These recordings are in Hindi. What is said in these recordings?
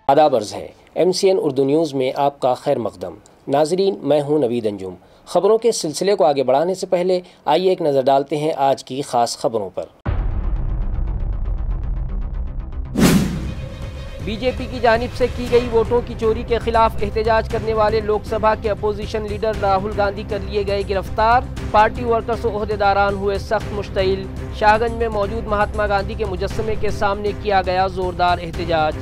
आदाब अर्ज़ है MCN उर्दू न्यूज़ में आपका खैर मकदम। नाजरीन, मैं हूं नवीद अंजुम। ख़बरों के सिलसिले को आगे बढ़ाने से पहले आइए एक नज़र डालते हैं आज की ख़ास खबरों पर। बीजेपी की जानिब से की गई वोटों की चोरी के खिलाफ एहतजाज करने वाले लोकसभा के अपोजिशन लीडर राहुल गांधी कर लिए गए गिरफ्तार। पार्टी वर्कर्स और ओहदेदारान हुए सख्त मुश्तइल। शाहगंज में मौजूद महात्मा गांधी के मुजस्समे के सामने किया गया जोरदार एहतजाज।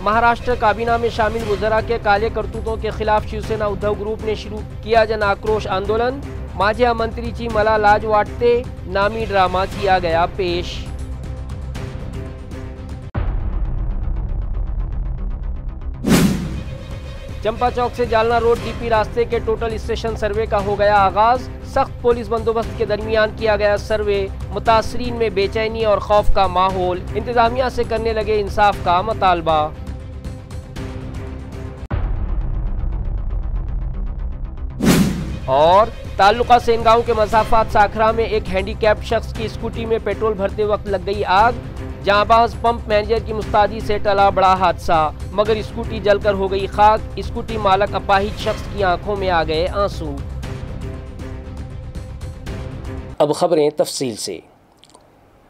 महाराष्ट्र काबीना में शामिल वज़रा के काले करतूतों के खिलाफ शिवसेना उद्धव ग्रुप ने शुरू किया जन आक्रोश आंदोलन। माझी मंत्रीची मला लाज वाटते नामी ड्रामा किया गया पेश। चंपा चौक से जालना रोड DP रास्ते के टोटल स्टेशन सर्वे का हो गया आगाज। सख्त पुलिस बंदोबस्त के दरमियान किया गया सर्वे। मुतासरीन में बेचैनी और खौफ का माहौल। इंतजामिया से करने लगे इंसाफ का मुतालबा। और ताल्लुका सेनगांव के मसाफात साखरा में एक हैंडीकैप्ड शख्स की स्कूटी में पेट्रोल भरते वक्त लग गई आग। जांबाज पंप मैनेजर की मुस्तादी से टला बड़ा हादसा, मगर स्कूटी जलकर हो गई खाक। स्कूटी मालक अपाहिज शख्स की आंखों में आ गए आंसू। अब खबरें तफसील से।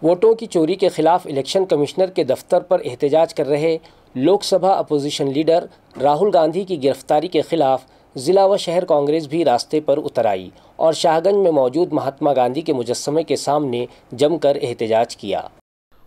वोटों की चोरी के खिलाफ इलेक्शन कमिश्नर के दफ्तर पर एहतजाज कर रहे लोकसभा अपोजिशन लीडर राहुल गांधी की गिरफ्तारी के खिलाफ ज़िला व शहर कांग्रेस भी रास्ते पर उतर आई और शाहगंज में मौजूद महात्मा गांधी के मुजस्समे के सामने जमकर एहतजाज किया।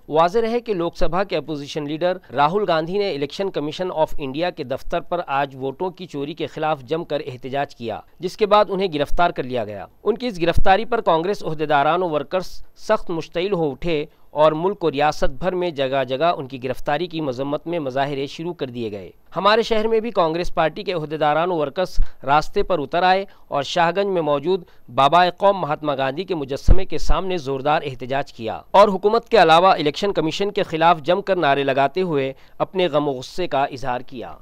वाज़ेह रहे कि लोकसभा के अपोजिशन लीडर राहुल गांधी ने इलेक्शन कमीशन ऑफ इंडिया के दफ्तर पर आज वोटों की चोरी के खिलाफ जमकर एहतजाज किया, जिसके बाद उन्हें गिरफ्तार कर लिया गया। उनकी इस गिरफ्तारी पर कांग्रेस ओहदेदारान और वर्कर्स सख्त मुश्तइल हो उठे और मुल्क और रियासत भर में जगह जगह उनकी गिरफ्तारी की मजम्मत में मुजाहरे शुरू कर दिए गए। हमारे शहर में भी कांग्रेस पार्टी के ओहदेदारान और वर्कर्स रास्ते पर उतर आए और शाहगंज में मौजूद बाबा कौम महात्मा गांधी के मुजस्समे के सामने जोरदार एहतजाज किया और हुकूमत के अलावा इलेक्शन कमीशन के खिलाफ जमकर नारे लगाते हुए अपने गम और गुस्से का इजहार किया।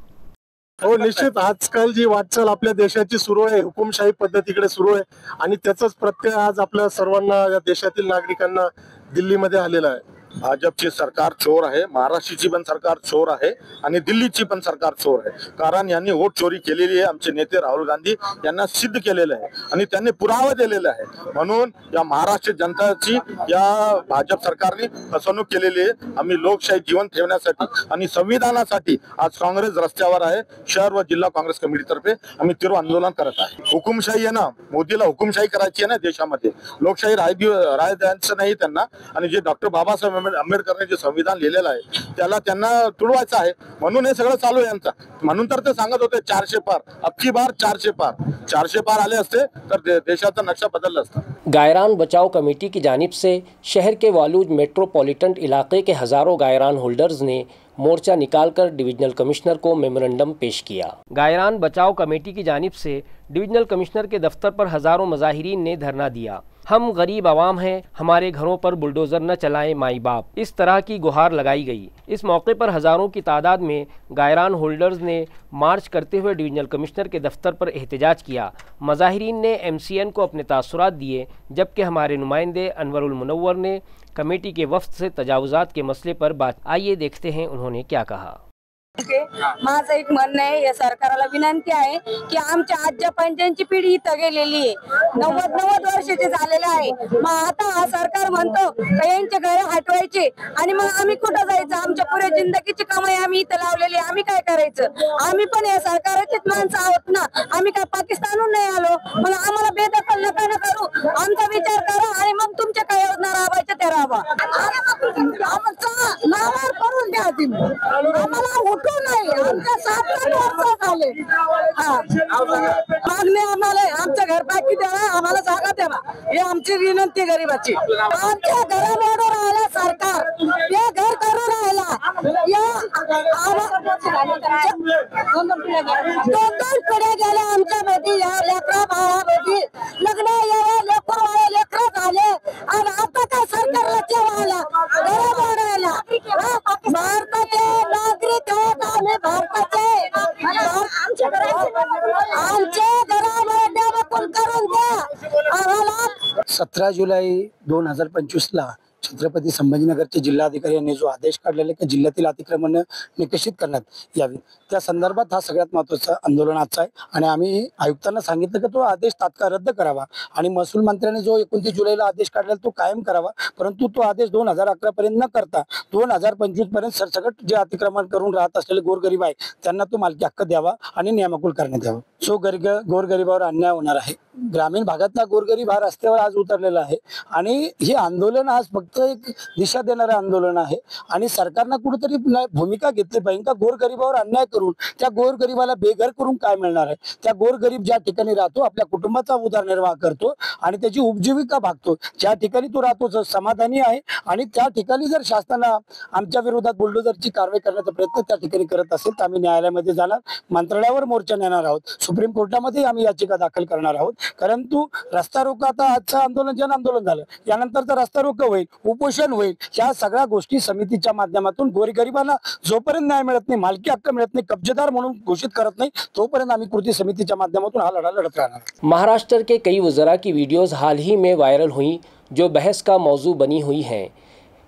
हो, निश्चित आजकाल जी वाटचाल आपल्या देशाची सुरू आहे, हुकुमशाही पद्धतीकडे सुरू आहे आणि त्याचाच प्रत्यय आज आपल्या सर्वांना या देशातील नागरिकांना दिल्लीमध्ये आलेला आहे। भाजपची सरकार चोर आहे, महाराष्ट्राची पण सरकार चोर आहे आणि दिल्लीची पण सरकार चोर आहे। कारण यांनी वोट चोरी केलेली आहे, आमचे नेते राहुल गांधी यांना सिद्ध केलेलं आहे आणि त्यांनी पुरावा दिलेला आहे। म्हणून या महाराष्ट्र जनताची या भाजप सरकारने फसवणूक केलेली आहे। आम्ही लोकशाही जीवन ठेवण्यासाठी आणि संविधानासाठी आज काँग्रेस रस्त्यावर आहे। शहर व जिल्हा काँग्रेस कमिटीतर्फे आम्ही तीव्र आंदोलन करत आहे। हुकुमशाही आहे ना, मोदीला हुकुमशाही करायची आहे ना देशामध्ये, लोकशाही राय द्यायचं नाही त्यांना। आणि जे डॉक्टर बाबासाहेब आंबेडकरने जे संविधान लिहिलेलं आहे त्याला त्यांना तुडवायचं आहे, म्हणून हे सगळं चालू आहे यांचं। म्हणून तर ते सांगत होते 400 पार, अबकी बार 400 पार आले असते तर देशाचा नक्शा बदलला असता। गायरान बचाओ कमेटी की जानिब से शहर के वालूज मेट्रोपॉलिटन इलाके के हज़ारों गायरान होल्डर्स ने मोर्चा निकालकर डिविजनल कमिश्नर को मेमोरेंडम पेश किया। गायरान बचाओ कमेटी की जानिब से डिविजनल कमिश्नर के दफ्तर पर हज़ारों मुजाहिरीन ने धरना दिया। हम गरीब आवाम हैं, हमारे घरों पर बुलडोज़र न चलाएं माई बाप, इस तरह की गुहार लगाई गई। इस मौके पर हज़ारों की तादाद में गायरान होल्डर्स ने मार्च करते हुए डिविजनल कमिश्नर के दफ्तर पर एहतजाज किया। मुजाहिरीन ने MCN को अपने तासुरात दिए, जबकि हमारे नुमाइंदे अनवरुल मुनव्वर ने कमेटी के वफ्द से तजावुजात के मसले पर बात। आइए देखते हैं उन्होंने क्या कहा। माझं एक म्हणणं आहे, या सरकारला विनंती आहे की आमच्या आजच्या पंचांची पिढी इथं गेलेली आहे, 90 वर्षाचे झालेले आहे। मग आता हा सरकार म्हणतो का यांचे घर हटवायचे आणि मग आम्ही कुठं जायचं? आमच्या पुरे जिंदगीची कमाई आम्ही इथं लावलेली, आम्ही काय करायचं? आम्ही पण या सरकारचीच माणसं आहोत ना, आम्ही काय पाकिस्तानहून नाही आलो? मग आम्हाला बेदखल नका न करू, आमचा विचार करा आणि मग तुमच्या काय योजना राबवायच्या त्या राबवा। आमचा नावावर करून द्या तुम्ही, आम्हाला नाही, आमच्या 7 वर्ष झाले। मागणी आम्हाला आमच्या घर बाकी द्या, आम्हाला जागा द्या, हे आमची विनंती गरिबाची। आमच्या घरामध्ये राहिला सरकार, हे घर करून राहिला, दोन पिढ्या गेल्या आमच्यामध्ये, या लेकरा बाळामध्ये लग्न यावे, लेकर झाले आणि आता काय सरकारला जेवायला घर बांधायला। भारताचे नागरिक आम्ही भारताचे, आमच्या घरामध्ये करून द्या आम्हाला। 17 जुलै 2025 ला छत्रपती संभाजीनगरचे जिल्हाधिकारी यांनी जो आदेश काढलेला की जिल्ह्यातील अतिक्रमण निकषित करण्यात यावी, त्या संदर्भात हा सगळ्यात महत्त्वाचा आंदोलन आजचा आहे। आणि आम्ही आयुक्तांना सांगितलं की तो आदेश तात्काळ रद्द करावा आणि महसूल मंत्र्यांनी जो 29 जुलैला आदेश काढलेला तो कायम करावा, परंतु तो आदेश 2011 पर्यंत न करता 2025 पर्यंत सरसकट जे अतिक्रमण करून राहत असलेले गोरगरीब आहे त्यांना तो मालकी हक्क द्यावा आणि नियमाकुल करण्यात यावा। जो गोरगरिबावर अन्याय होणार आहे, ग्रामीण भागातला गोरगरीब हा रस्त्यावर आज उतरलेला आहे आणि हे आंदोलन आज फक्त एक दिशा देणारे आंदोलन आहे आणि सरकारनं कुठेतरी भूमिका घेतली पाहिजे का गोरगरिबावर अन्याय करून त्या गोरगरिबाला बेघर करून काय मिळणार आहे। त्या गोरगरीब ज्या ठिकाणी राहतो, आपल्या कुटुंबाचा उदरनिर्वाह करतो आणि त्याची उपजीविका भागतो, ज्या ठिकाणी तो राहतो समाधानी आहे आणि त्या ठिकाणी जर शासनाला आमच्या विरोधात बुलडोझरची कारवाई करण्याचा प्रयत्न त्या ठिकाणी करत असेल तर आम्ही न्यायालयामध्ये जाणार, मंत्रालयावर मोर्चा नेणार आहोत, सुप्रीम कोर्टामध्ये आम्ही याचिका दाखल करणार आहोत। परंतु रस्ता रोको आता आजचं आंदोलन जन आंदोलन झालं, यानंतरचा रस्ता रोको होईल, उपोषण होईल, या सगळ्या गोष्टी समितीच्या माध्यमातून गोरगरिबांना जोपर्यंत न्याय मिळत नाही, मालकी हक्क मिळत नाही, कब्जेदार म्हणून घोषित करत नाही, तोपर्यंत आम्ही कृती समितीच्या माध्यमातून हा लढा लढत रहना। महाराष्ट्र के कई वज़रा की वीडियोज़ हाल ही में वायरल हुई जो बहस का मौजू बनी हुई हैं।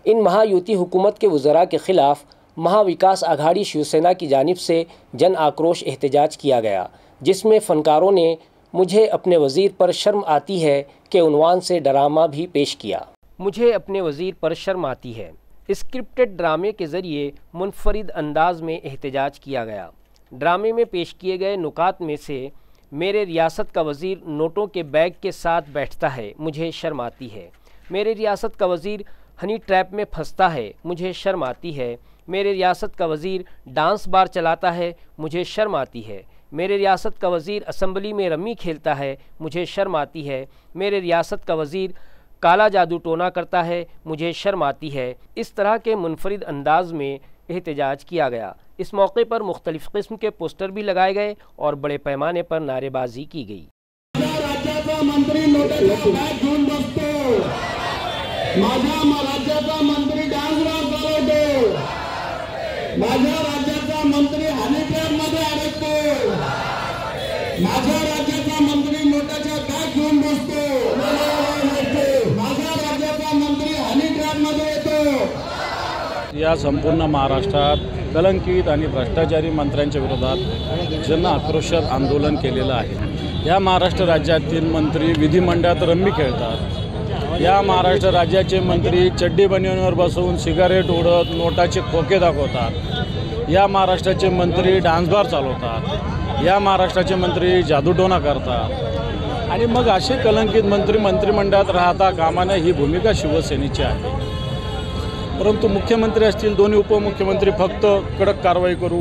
इन महायुति हुकूमत के वज़रा के ख़िलाफ़ महाविकास आघाड़ी शिवसेना की जानिब से जन आक्रोश एहतजाज किया गया, जिसमें फ़नकारों ने मुझे अपने वज़ीर पर शर्म आती है के उन्वान से ड्रामा भी पेश किया। मुझे अपने वज़ीर पर शर्म आती है स्क्रिप्टेड ड्रामे के ज़रिए मुनफरिद अंदाज में एहतजाज किया गया। ड्रामे में पेश किए गए नुकात में से मेरे रियासत का वज़ीर नोटों के बैग के साथ बैठता है, मुझे शर्म आती है। मेरे रियासत का वज़ीर हनी ट्रैप में फंसता है, मुझे शर्म आती है। मेरे रियासत का वज़ीर डांस बार चलाता है, मुझे शर्म आती है। मेरे रियासत का वज़ीर असम्बली में रम्मी खेलता है, मुझे शर्म आती है। मेरे रियासत का वज़ीर काला जादू टोना करता है, मुझे शर्म आती है। इस तरह के मुनफरिद अंदाज में एहतजाज किया गया। इस मौके पर मुख्तलिफ़ किस्म के पोस्टर भी लगाए गए और बड़े पैमाने पर नारेबाजी की गई। राज्याचा मंत्री नोटाचा बॅग घेऊन बसतो, माझ्या राज्याचा मंत्री डान्स बार चालवतो, माझ्या राज्याचा मंत्री हनी ट्रॅप मध्ये अडकतो, माझ्या राज्याचा मंत्री नोटाचा बॅग घेऊन बसतो, माझ्या राज्याचा मंत्री हनी ट्रॅप मध्ये येतो। या संपूर्ण महाराष्ट्रात कलंकित आणि भ्रष्टाचारी मंत्र्यांच्या विरोधात जन आक्रोशात आंदोलन केलेलं आहे। या महाराष्ट्र राज्यातील मंत्री विधिमंडळात रम्मी खेळतात, या महाराष्ट्र राज्याचे मंत्री चड्डी बनियनवर बसून सिगारेट ओढत नोटाचे खोके दाखवतात, या महाराष्ट्राचे मंत्री डान्स बार चालवतात, या महाराष्ट्राचे मंत्री जादूटोना करतात आणि मग असे कलंकित मंत्री मंत्रिमंडळात राहता कामा नये ही भूमिका शिवसेनेची आहे। परंतु मुख्यमंत्री असतील, दोन्ही उपमुख्यमंत्री फक्त कडक कारवाई करू,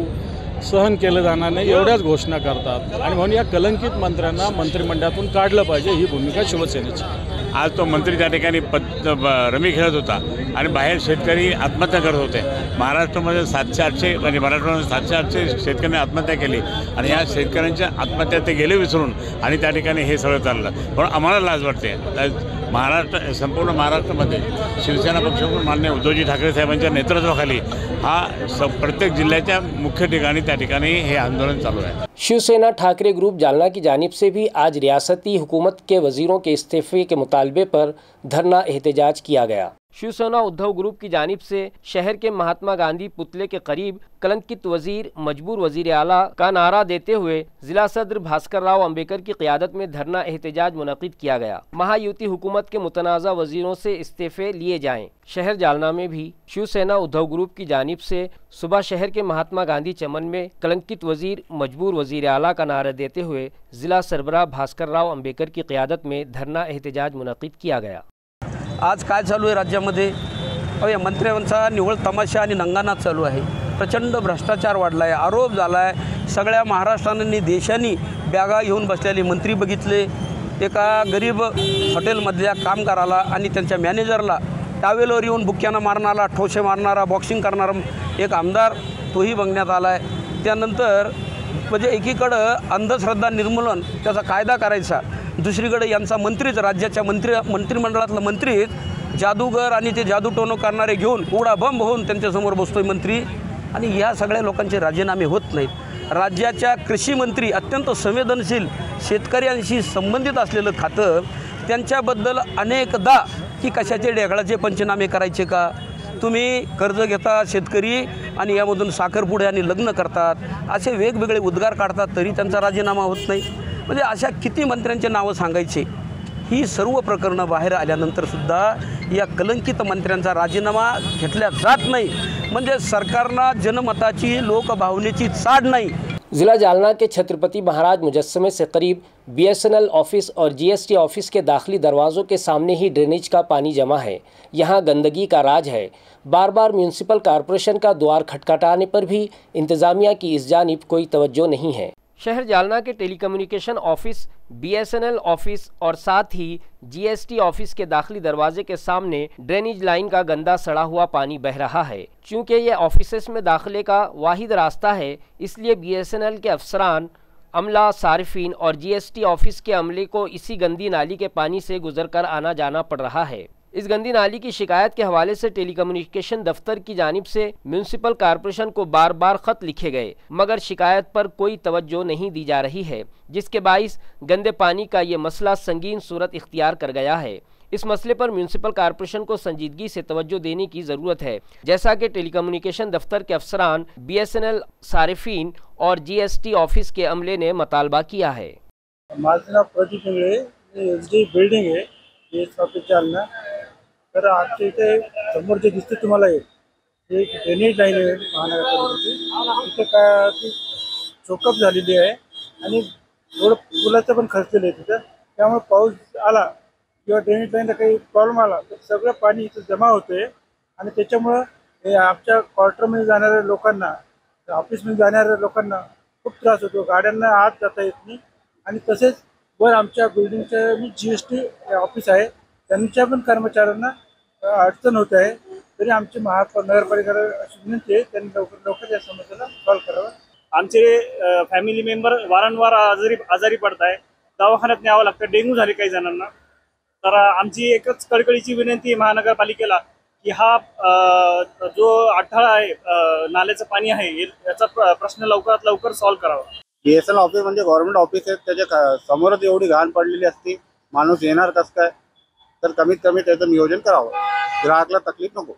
सहन केलं जाणार नाही एवढ्याच घोषणा करतात आणि म्हणून या कलंकित मंत्र्यांना मंत्रिमंडळातून काढलं पाहिजे ही भूमिका शिवसेनेची। आज तो मंत्री त्या ठिकाणी रमी खेळत होता आणि बाहेर शेतकरी आत्महत्या करत होते। महाराष्ट्रामध्ये 700-800 म्हणजे मराठवाड्यामध्ये 700-800 शेतकऱ्यांनी आत्महत्या केली आणि या शेतकऱ्यांच्या आत्महत्या ते गेले विसरून आणि त्या ठिकाणी हे सगळं चाललं। पण आम्हाला लाज वाटते, संपूर्ण महाराष्ट्रामध्ये शिवसेना पक्षाकडून माननीय उद्धवजी ठाकरे साहेबांच्या नेतृत्वाखाली हा प्रत्येक जिल्ह्याच्या मुख्य ठिकाणी त्या ठिकाणी हे आंदोलन चालू आहे। शिवसेना ठाकरे ग्रुप जालना की जानिब से भी आज रियासती हुकूमत के वज़ीरों के इस्तीफ़े के मुतालबे पर धरना एहतजाज किया गया। शिवसेना उद्धव ग्रुप की जानिब से शहर के महात्मा गांधी पुतले के करीब कलंकित वज़ीर मजबूर वज़ीर आला का नारा देते हुए जिला सदर भास्कर राव अंबेकर की क़ियादत में धरना एहतजाज मुनक़िद किया गया। महायुति हुकूमत के मुतनाज़ा वज़ीरों से इस्तीफ़े लिए जाएं। शहर जालना में भी शिवसेना उद्धव ग्रुप की जानिब से सुबह शहर के महात्मा गांधी चमन में कलंकित वज़ीर मजबूर वज़ीर आला का नारा देते हुए जिला सरबराह भास्कर राव अंबेकर की क़ियादत में धरना एहतजाज मुनक़िद किया गया। आज काय चालू आहे राज्यामध्ये? या मंत्र्यांचा निव्वळ तमाशा आणि नंगानाच चालू आहे। प्रचंड भ्रष्टाचार वाढला आहे, आरोप झाला आहे। सगळ्या महाराष्ट्राने देशांनी बॅगा घेऊन बसलेले मंत्री बघितले। एका गरीब हॉटेलमधल्या कामगाराला आणि त्यांच्या मॅनेजरला टावेलवर येऊन बुक्क्यानं मारणारा, ठोसे मारणारा, बॉक्सिंग करणारा एक आमदार तोही बघण्यात आला आहे। त्यानंतर म्हणजे एकीकडं अंधश्रद्धा निर्मूलन त्याचा कायदा करायचा, दुसरीकडे यांचा मंत्रीच राज्याच्या मंत्रिमंडळातला मंत्रीच जादूगर आणि ते जादूटोनो करणारे घेऊन उडा बंब होऊन त्यांच्यासमोर बसतोय मंत्री आणि या सगळ्या लोकांचे राजीनामे होत नाहीत। राज्याच्या कृषी मंत्री अत्यंत संवेदनशील शेतकऱ्यांशी संबंधित असलेलं खातं त्यांच्याबद्दल अनेकदा की कशाचे ढेकळाचे पंचनामे करायचे का? तुम्ही कर्ज घेता शेतकरी आणि यामधून साखरपुडे आणि लग्न करतात, असे वेगवेगळे उद्गार काढतात तरी त्यांचा राजीनामा होत नाही. म्हणजे अशा किती मंत्र्यांचे नावं सांगायचे? ही सर्व प्रकरणं बाहेर आल्यानंतरसुद्धा या कलंकित मंत्र्यांचा राजीनामा घेतला जात नाही. म्हणजे सरकारला जनमताची लोकभावनेची चाड नहीं। जिला जालना के छत्रपति महाराज मुजस्समे से करीब BSNL ऑफिस और GST ऑफिस के दाखिली दरवाज़ों के सामने ही ड्रेनेज का पानी जमा है। यहाँ गंदगी का राज है। बार बार म्यूनिसिपल कॉरपोरेशन का द्वार खटखटाने पर भी इंतज़ामिया की इस जानिब कोई तवज्जो नहीं है। शहर जालना के टेलीकम्युनिकेशन ऑफिस, BSNL ऑफिस और साथ ही GST ऑफिस के दाखिली दरवाजे के सामने ड्रेनेज लाइन का गंदा सड़ा हुआ पानी बह रहा है। चूँकि यह ऑफिसेस में दाखिले का वाहिद रास्ता है, इसलिए BSNL के अफसरान, अमला, सारिफीन और GST ऑफिस के अमले को इसी गंदी नाली के पानी से गुजर कर आना जाना पड़ रहा है। इस गंदी नाली की शिकायत के हवाले से टेलीकम्युनिकेशन दफ्तर की जानिब से म्यूनिसिपल कॉरपोरेशन को बार बार खत लिखे गए, मगर शिकायत पर कोई तवज्जो नहीं दी जा रही है, जिसके बाइस गंदे पानी का ये मसला संगीन सूरत इख्तियार कर गया है। इस मसले पर म्यूनिसिपल कॉरपोरेशन को संजीदगी से तवज्जो देने की ज़रूरत है, जैसा कि टेलीकम्युनिकेशन दफ्तर के अफसरान, BSNL सारिफीन और GST ऑफिस के अमले ने मुतालबा किया है। बिल्डिंग है जालना, तर आजच्या इथे समोर जे दिसते तुम्हाला एक ड्रेनेज लाईन आहे महानगरपालिकेची, तिथे काय ती चोकअप झालेली आहे आणि थोडं पुलाचं पण खर्चलेलं आहे तिथं। त्यामुळे पाऊस आला किंवा ड्रेनेज लाईनला काही प्रॉब्लेम आला तर सगळं पाणी इथं जमा होते आणि त्याच्यामुळं हे आमच्या क्वार्टरमध्ये जाणाऱ्या लोकांना, ऑफिसमध्ये जाणाऱ्या लोकांना खूप त्रास होतो। गाड्यांना आत जाता येत नाही आणि तसेच वर आमच्या बिल्डिंगचं GST ऑफिस आहे, त्यांच्या पण कर्मचाऱ्यांना अडचण होत आहे। तरी आमची नगरपालिकेला अशी विनंती आहे त्यांनी लवकर या समस्येला सॉल्व्ह करावं। आमचे फॅमिली मेंबर वारंवार आजारी पडताय, दवाखान्यात न्यावं लागतं, डेंग्यू झाले काही जणांना। तर आमची एकच कळकळीची विनंती आहे महानगरपालिकेला की हा जो अडथळा आहे नाल्याचं पाणी आहे याचा प्रश्न लवकरात लवकर सॉल्व्ह करावा। BSNL ऑफिस म्हणजे गव्हर्नमेंट ऑफिस आहे, त्याच्या समोरच एवढी घाण पडलेली असते, माणूस येणार कसं काय? तर कमीत कमी त्याचं नियोजन करावं, ग्राहकला तकलीफ नको।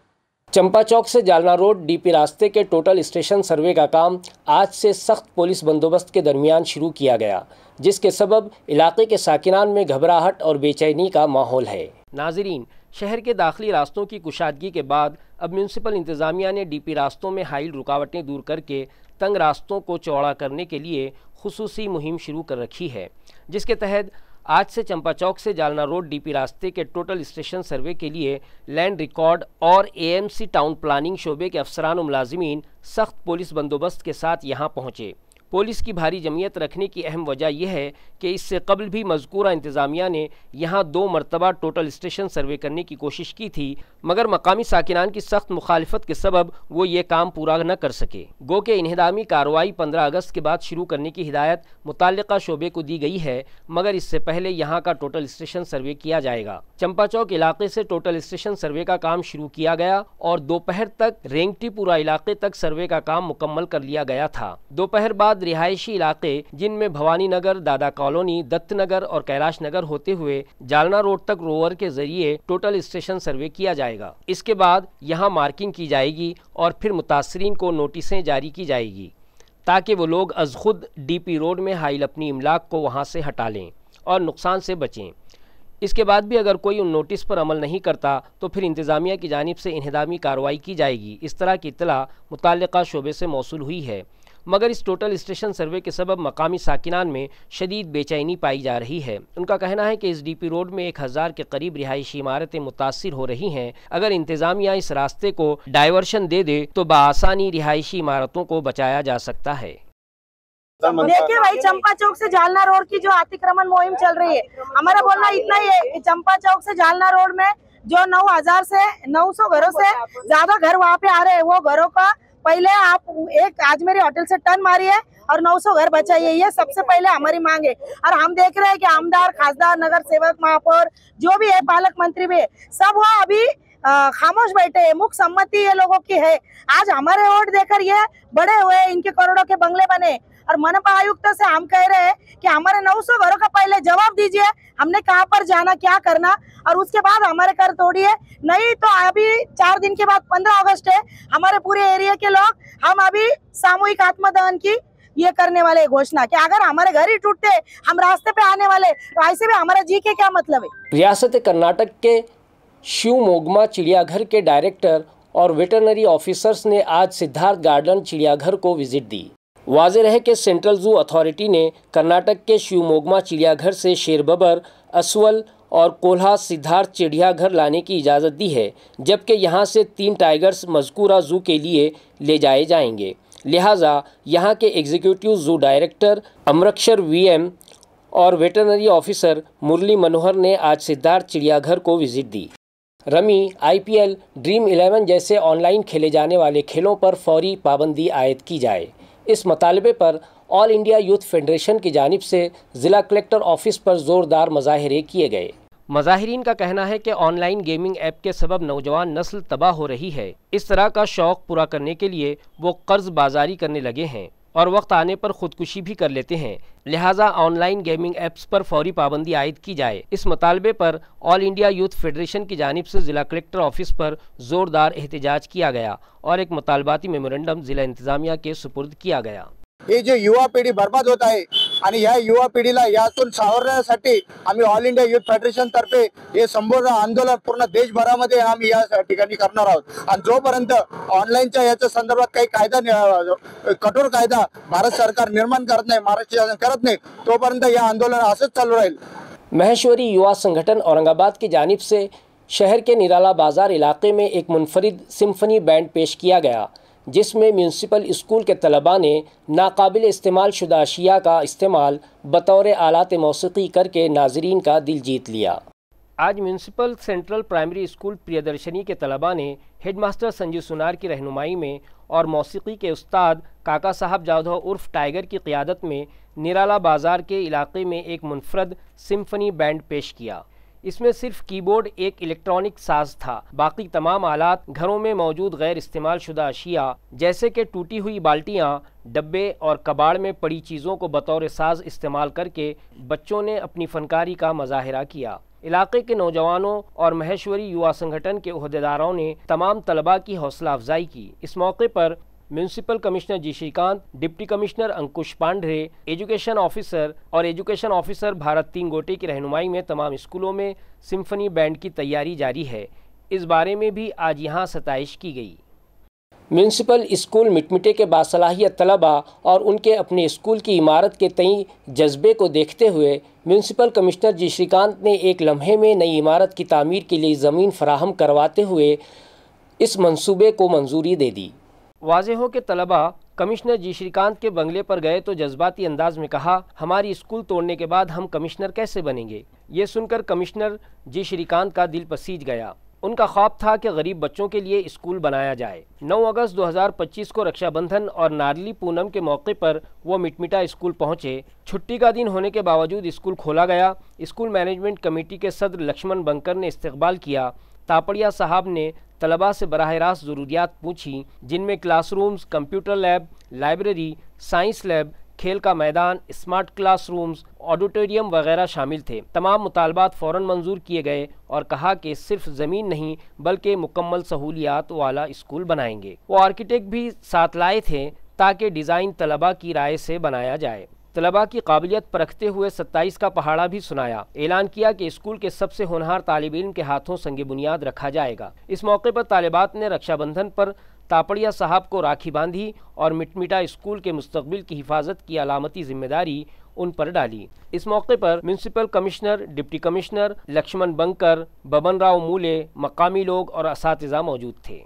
चंपा चौक से जालना रोड DP रास्ते के टोटल स्टेशन सर्वे का काम आज से सख्त पुलिस बंदोबस्त के दरमियान शुरू किया गया, जिसके सबब इलाके के साकिनान में घबराहट और बेचैनी का माहौल है। नाजरीन, शहर के दाखिली रास्तों की कुशादगी के बाद अब म्यूनिसिपल इंतज़ामिया ने DP रास्तों में हाइल रुकावटें दूर करके तंग रास्तों को चौड़ा करने के लिए खुसूसी मुहिम शुरू कर रखी है, जिसके तहत आज से चंपा चौक से जालना रोड DP रास्ते के टोटल स्टेशन सर्वे के लिए लैंड रिकॉर्ड और AMC टाउन प्लानिंग शोबे के अफसरान और मुलाजिमीन सख्त पुलिस बंदोबस्त के साथ यहाँ पहुँचे। पुलिस की भारी जमीयत रखने की अहम वजह यह है कि इससे कबल भी मज़कूरा इंतज़ामिया ने यहाँ 2 मरतबा टोटल स्टेशन सर्वे करने की कोशिश की थी, मगर मकामी साकिनान की सख्त मुखालिफत के सबब वो ये काम पूरा न कर सके। गो के इन्हदामी कार्रवाई 15 अगस्त के बाद शुरू करने की हिदायत मुताल्लिका शोबे को दी गई है, मगर इससे पहले यहाँ का टोटल स्टेशन सर्वे किया जाएगा। चंपा चौक इलाके से टोटल स्टेशन सर्वे का काम शुरू किया गया और दोपहर तक रेंगटीपुरा इलाके तक सर्वे का काम मुकम्मल कर लिया गया था। दोपहर बाद रिहायशी इलाके जिनमें भवानी नगर, दादा कॉलोनी, दत्त नगर और कैलाश नगर होते हुए जालना रोड तक रोवर के जरिए टोटल स्टेशन सर्वे किया जाएगा। इसके बाद यहाँ मार्किंग की जाएगी और फिर मुतासरीन को नोटिसें जारी की जाएगी ताकि वो लोग अज खुद DP रोड में हाइल अपनी इमलाक को वहाँ से हटा लें और नुकसान से बचें। इसके बाद भी अगर कोई उन नोटिस पर अमल नहीं करता तो फिर इंतज़ामिया की जानिब से इन्हदामी कार्रवाई की जाएगी। इस तरह की इत्तला मुताल्लिका शोबे से मौसूल हुई है, मगर इस टोटल स्टेशन सर्वे के सबब मकामी साकिनान में शदीद बेचैनी पाई जा रही है। उनका कहना है कि इस DP रोड में 1000 के करीब रिहायशी इमारतें मुतासिर हो रही हैं। अगर इंतज़ामिया इस रास्ते को डाइवर्शन दे दे तो बआसानी रिहायशी इमारतों को बचाया जा सकता है। देखिए भाई, चंपा चौक से जालना रोड की जो अतिक्रमण मुहिम चल रही है, हमारा बोलना इतना ही है कि चंपा चौक से जालना रोड में जो 9000 से 900 घरों से ज्यादा घर वहाँ पे आ रहे हैं, वो घरों का पहले आप एक आजमेरी होटल से टर्न मारिए और 900 घर बचाइए। ये सबसे पहले हमारी मांग है। और हम देख रहे हैं कि आमदार, खासदार, नगर सेवक, महापौर जो भी है, पालक मंत्री भी है, सब वो अभी खामोश बैठे हैं। मुख्य सम्मति ये लोगों की है। आज हमारे वोट देकर ये बड़े हुए, इनके करोड़ों के बंगले बने, और मनपा आयुक्त से हम कह रहे हैं कि हमारे 900 घरों का पहले जवाब दीजिए, हमने कहाँ पर जाना, क्या करना, और उसके बाद हमारे घर तोड़िए। नहीं तो अभी 4 दिन के बाद 15 अगस्त है, हमारे पूरे एरिया के लोग हम अभी सामूहिक आत्मदहन की ये करने वाले घोषणा कि अगर हमारे घर ही टूटते हम रास्ते पे आने वाले, तो ऐसे भी हमारा जी के क्या मतलब है। रियासत कर्नाटक के शिवमोग्गा चिड़ियाघर के डायरेक्टर और वेटरनरी ऑफिसर्स ने आज सिद्धार्थ गार्डन चिड़ियाघर को विजिट दी। वाज़ेह रहे कि सेंट्रल जू अथॉरिटी ने कर्नाटक के शिवमोग्गा चिड़ियाघर से शेर बबर, असवल और कोल्हा सिद्धार्थ चिड़ियाघर लाने की इजाज़त दी है, जबकि यहां से 3 टाइगर्स मज़कूरा जू के लिए ले जाए जाएंगे। लिहाजा यहां के एग्जीक्यूटिव जू डायरेक्टर अमृतसर वीएम और वेटरनरी ऑफिसर मुरली मनोहर ने आज सिद्धार्थ चिड़ियाघर को विजिट दी। रमी, IPL, ड्रीम 11 जैसे ऑनलाइन खेले जाने वाले खेलों पर फौरी पाबंदी आयद की जाए। इस मुतालबे पर ऑल इंडिया यूथ फेडरेशन की जानिब से ज़िला कलेक्टर ऑफिस पर ज़ोरदार मुजाहरे किए गए। मुजाहिरीन का कहना है कि ऑनलाइन गेमिंग ऐप के सबब नौजवान नस्ल तबाह हो रही है। इस तरह का शौक़ पूरा करने के लिए वो कर्ज बाजारी करने लगे हैं और वक्त आने पर खुदकुशी भी कर लेते हैं। लिहाजा ऑनलाइन गेमिंग ऐप्स पर फौरी पाबंदी आयद की जाए। इस मुतालबे पर ऑल इंडिया यूथ फेडरेशन की जानिब से ज़िला कलेक्टर ऑफिस पर ज़ोरदार एहतजाज किया गया और एक मुतालबाती मेमोरेंडम ज़िला इंतज़ामिया के सुपुर्द किया गया। ही जी युवा पिढी बर्बाद होत आहे आणि या युवा पिढीला यातून सावरण्यासाठी आम्ही ऑल इंडिया युथ फेडरेशन तर्फे हे संपूर्ण आंदोलन पूर्ण देशभरामध्ये आम्ही या ठिकाणी करणार आहोत। आणि जोपर्यंत ऑनलाईनच्या याच्या संदर्भात काही कायदा कठोर कायदा भारत सरकार निर्माण करत नाही, महाराष्ट्र शासन करत नाही, तोपर्यंत या आंदोलन असंच चालू राहील। महेश्वरी युवा संगठन औरंगाबाद की जानिब से शहर के निराला बाजार इलाके में एक मुनफरिद सिम्फनी बैंड पेश किया गया, जिसमें म्यूनसिपल स्कूल के तलबा ने नाकाबिल इस्तेमाल शुदा अशिया का इस्तेमाल बतौर आलात मौसीकी करके नाजरीन का दिल जीत लिया। आज municipal central primary school Priyadarshini के तलबा ने हेडमास्टर संजीव सुनार की रहनुमाई में और मौसीकी के उस्ताद काका साहब जाधव उर्फ टाइगर की क़ियादत में निराला बाज़ार के इलाके में एक मुनफरद सिम्फनी बैंड पेश किया। इसमें सिर्फ कीबोर्ड एक इलेक्ट्रॉनिक साज था, बाकी तमाम आलात घरों में मौजूद गैर इस्तेमाल शुदा अशिया जैसे कि टूटी हुई बाल्टियाँ, डब्बे और कबाड़ में पड़ी चीज़ों को बतौर साज इस्तेमाल करके बच्चों ने अपनी फनकारी का मुजाहरा किया। इलाके के नौजवानों और महेश्वरी युवा संगठन के ओहदेदारों ने तमाम तलबा की हौसला अफजाई की। इस मौके पर म्यूनसिपल कमिश्नर जी श्रीकांत, डिप्टी कमिश्नर अंकुश पांढरे, एजुकेशन ऑफिसर भारत तीन गोटे की रहनुमाई में तमाम स्कूलों में सिम्फनी बैंड की तैयारी जारी है। इस बारे में भी आज यहाँ सताइश की गई। म्यूनसिपल स्कूल मिटमिटे के बासलाहियत तलबा और उनके अपने स्कूल की इमारत के तई जज्बे को देखते हुए म्यूनसिपल कमिश्नर जी श्रीकांत ने एक लम्हे में नई इमारत की तामीर के लिए ज़मीन फराहम करवाते हुए इस मंसूबे को मंजूरी दे दी। वाज़ेह हो के तलबा कमिश्नर जी श्रीकांत के बंगले पर गए तो जज्बाती अंदाज में कहा, हमारी स्कूल तोड़ने के बाद हम कमिश्नर कैसे बनेंगे। ये सुनकर कमिश्नर जी श्रीकांत का दिल पसीज गया। उनका ख्वाब था कि गरीब बच्चों के लिए स्कूल बनाया जाए। 9 अगस्त 2025 को रक्षाबंधन और नारली पूनम के मौके पर वो मिटमिटा स्कूल पहुंचे। छुट्टी का दिन होने के बावजूद स्कूल खोला गया। स्कूल मैनेजमेंट कमेटी के सदर लक्ष्मण बंकर ने इस्तकबाल किया। तापड़िया साहब ने तलबा से बराह रास्त ज़रूरियात पूछी, जिनमें classrooms, computer lab, library, science lab, खेल का मैदान, स्मार्ट क्लासरूम्स, ऑडिटोरियम वगैरह शामिल थे। तमाम मुतालबात फ़ौरन मंजूर किए गए और कहा कि सिर्फ ज़मीन नहीं बल्कि मुकम्मल सहूलियात वाला स्कूल बनाएंगे। वो आर्किटेक्ट भी साथ लाए थे ताकि डिज़ाइन तलबा की राय से बनाया जाए। तलबा की काबिलियत परखते हुए 27 का पहाड़ा भी सुनाया। ऐलान किया कि स्कूल के सबसे होनहार तालिब इल्म के हाथों संगे बुनियाद रखा जाएगा। इस मौके पर तालिबात ने रक्षाबंधन पर तापड़िया साहब को राखी बांधी और मिटमिटा स्कूल के मुस्तकबिल की हिफाजत की अलामती जिम्मेदारी उन पर डाली। इस मौके पर municipal commissioner, deputy commissioner Laxman Bankar, Baban Rao Mule, मकामी लोग और असातिज़ा मौजूद थे।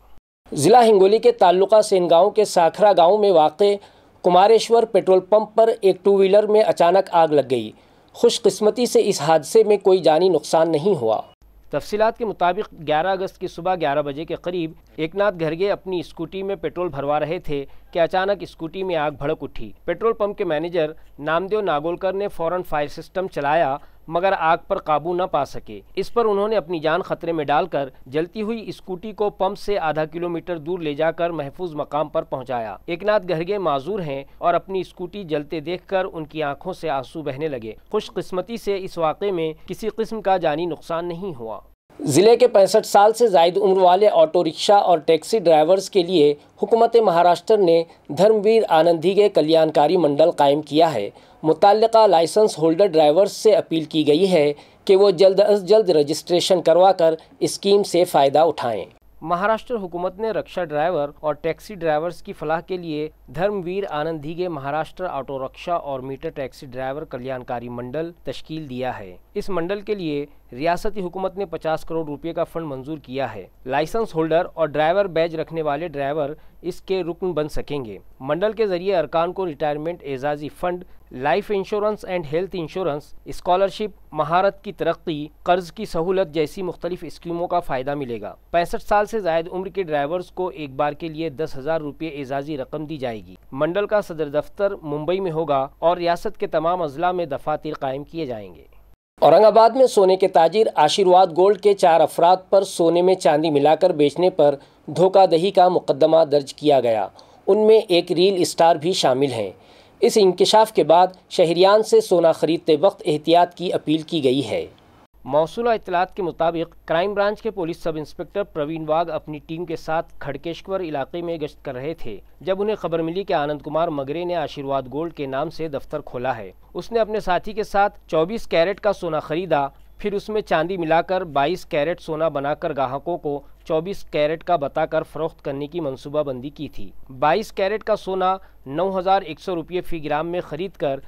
ज़िला हिंगोली के ताल्लुका सेनगांव के साखरा गाँव में वाक़े कुमारेश्वर पेट्रोल पंप पर एक 2 व्हीलर में अचानक आग लग गई। खुशकिस्मती से इस हादसे में कोई जानी नुकसान नहीं हुआ। तफसीलात के मुताबिक 11 अगस्त की सुबह 11 बजे के करीब एकनाथ घरगे अपनी स्कूटी में पेट्रोल भरवा रहे थे कि अचानक स्कूटी में आग भड़क उठी। पेट्रोल पंप के मैनेजर नामदेव नागोलकर ने फ़ौरन फायर सिस्टम चलाया, मगर आग पर काबू न पा सके। इस पर उन्होंने अपनी जान खतरे में डालकर जलती हुई स्कूटी को पंप से आधा किलोमीटर दूर ले जाकर महफूज मकाम पर पहुंचाया। एकनाथ घरगे माजूर हैं और अपनी स्कूटी जलते देखकर उनकी आंखों से आंसू बहने लगे। खुशकिस्मती से इस वाक़े में किसी किस्म का जानी नुकसान नहीं हुआ। ज़िले के 65 साल से ज़ायद उम्र वाले ऑटो रिक्शा और टैक्सी ड्राइवर्स के लिए हुकूमत महाराष्ट्र ने धर्मवीर आनंदीगे कल्याणकारी मंडल कायम किया है। मुतल्लिका लाइसेंस होल्डर ड्राइवर्स से अपील की गई है कि वो जल्द अज जल्द रजिस्ट्रेशन करवाकर स्कीम से फ़ायदा उठाएं। महाराष्ट्र हुकूमत ने रिक्शा ड्राइवर और टैक्सी ड्राइवर्स की फलाह के लिए धर्मवीर आनंदीगे महाराष्ट्र ऑटो रिक्शा और मीटर टैक्सी ड्राइवर कल्याणकारी मंडल तश्कील दिया है। इस मंडल के लिए रियासती हुकूमत ने 50 करोड़ रुपए का फंड मंजूर किया है। लाइसेंस होल्डर और ड्राइवर बैज रखने वाले ड्राइवर इसके रुकन बन सकेंगे। मंडल के जरिए अरकान को रिटायरमेंट एजाजी fund, life insurance and health insurance, scholarship, महारत की तरक्की, कर्ज की सहूलत जैसी मुख्तलिफ स्कीमों का फ़ायदा मिलेगा। 65 साल से ज़ायद उम्र के ड्राइवर्स को एक बार के लिए 10,000 रुपये एजाजी रकम दी जाएगी। मंडल का सदर दफ्तर मुंबई में होगा और रियासत के तमाम अजला में दफातर कायम किए जाएंगे। औरंगाबाद में सोने के ताजिर आशीर्वाद गोल्ड के 4 अफराद पर सोने में चांदी मिलाकर बेचने पर धोखाधड़ी का मुकदमा दर्ज किया गया। उनमें एक रील स्टार भी शामिल हैं। इस इंकशाफ के बाद शहरियान से सोना खरीदते वक्त एहतियात की अपील की गई है। मौसूला इत्तलात के मुताबिक क्राइम ब्रांच के पुलिस सब इंस्पेक्टर प्रवीण वाघ अपनी टीम के साथ खड़केश्वर इलाके में गश्त कर रहे थे जब उन्हें खबर मिली कि आनंद कुमार मगरे ने आशीर्वाद गोल्ड के नाम से दफ्तर खोला है। उसने अपने साथी के साथ 24 कैरेट का सोना खरीदा, फिर उसमें चांदी मिलाकर 22 कैरेट सोना बनाकर ग्राहकों को 24 कैरेट का बताकर फरोख्त करने की मंसूबाबंदी की थी। 22 कैरेट का सोना 9,100 रुपये फ़ी ग्राम में खरीद कर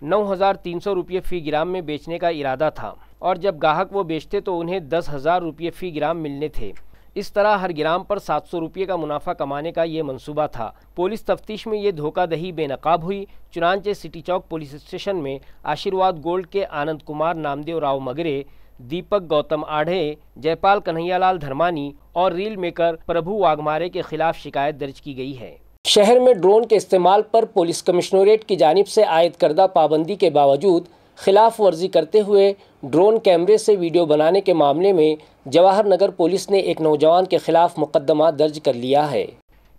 9,300 रुपये फ़ी ग्राम में बेचने का इरादा था और जब ग्राहक वो बेचते तो उन्हें 10,000 रुपये फ़ी ग्राम मिलने थे। इस तरह हर ग्राम पर 700 रुपये का मुनाफा कमाने का ये मंसूबा था। पुलिस तफ्तीश में ये धोखाधड़ी बेनकाब हुई। चुनांचे सिटी चौक पुलिस स्टेशन में आशीर्वाद गोल्ड के आनंद कुमार नामदेव राव मगरे, दीपक गौतम आढ़े, जयपाल कन्हैयालाल धर्मानी और रील मेकर प्रभु वाघमारे के खिलाफ शिकायत दर्ज की गई है। शहर में ड्रोन के इस्तेमाल पर पुलिस कमिश्नरेट की जानिब से आयद करदा पाबंदी के बावजूद खिलाफ वर्जी करते हुए ड्रोन कैमरे से वीडियो बनाने के मामले में जवाहर नगर पुलिस ने एक नौजवान के खिलाफ मुकदमा दर्ज कर लिया है।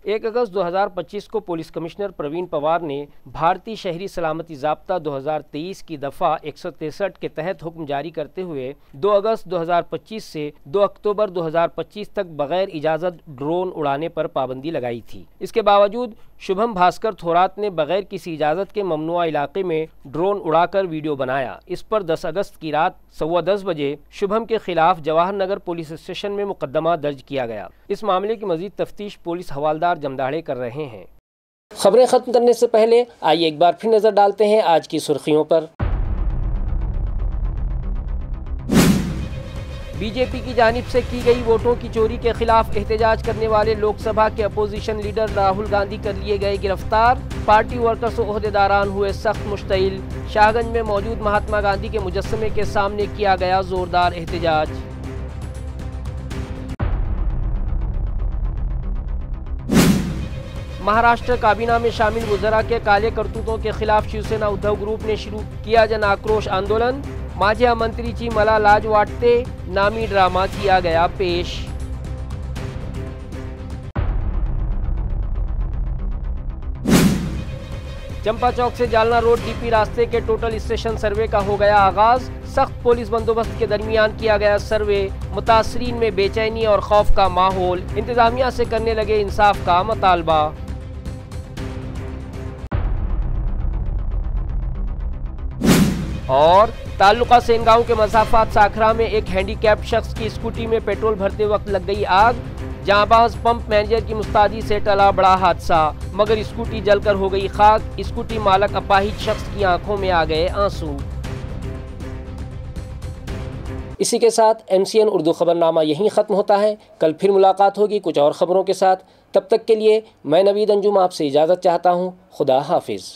1 अगस्त 2025 को पुलिस कमिश्नर प्रवीण पवार ने भारतीय शहरी सलामती ज़ाब्ता 2023 की दफ़ा 163 के तहत हुक्म जारी करते हुए 2 अगस्त 2025 से 2 अक्टूबर 2025 तक बगैर इजाज़त ड्रोन उड़ाने पर पाबंदी लगाई थी। इसके बावजूद शुभम भास्कर थोरात ने बगैर किसी इजाज़त के ममनुआ इलाके में ड्रोन उड़ाकर वीडियो बनाया। इस पर 10 अगस्त की रात 10:15 बजे शुभम के खिलाफ जवाहर नगर पुलिस स्टेशन में मुकदमा दर्ज किया गया। इस मामले की मजीद तफ्तीश पुलिस हवालदार जमदाड़े कर रहे हैं। खबरें खत्म करने से पहले आइए एक बार फिर नजर डालते हैं आज की सुर्खियों पर। बीजेपी की जानिब से की गई वोटों की चोरी के खिलाफ एहतजाज करने वाले लोकसभा के अपोजिशन लीडर राहुल गांधी कर लिए गए गिरफ्तार। पार्टी वर्कर्स और ओहदेदारान हुए सख्त मुश्तइल। शाहगंज में मौजूद महात्मा गांधी के मुजस्समे के सामने किया गया जोरदार एहतजाज। महाराष्ट्र काबीना में शामिल वुज़रा के काले करतूतों के खिलाफ शिवसेना उद्धव ग्रुप ने शुरू किया जन आक्रोश आंदोलन। माझ्या मंत्रीची मला लाज वाटते नामी ड्रामा किया गया पेश। चंपा चौक से जालना रोड डीपी रास्ते के टोटल स्टेशन सर्वे का हो गया आगाज। सख्त पुलिस बंदोबस्त के दरमियान किया गया सर्वे। मुतासरीन में बेचैनी और खौफ का माहौल। इंतजामिया से करने लगे इंसाफ का मुतालबा। और ताल्लुका सेनगांव के मसाफात साखरा में एक हैंडीकैप्ड शख्स की स्कूटी में पेट्रोल भरते वक्त लग गई आग। जांबाज पंप मैनेजर की मुस्तादी से टला बड़ा हादसा, मगर स्कूटी जलकर हो गई खाक। स्कूटी मालक अपाहिज शख्स की आंखों में आ गए आंसू। इसी के साथ MCN उर्दू खबरनामा यहीं ख़त्म होता है। कल फिर मुलाकात होगी कुछ और ख़बरों के साथ। तब तक के लिए मैं नवीद अंजुम आपसे इजाज़त चाहता हूँ। खुदा हाफिज़।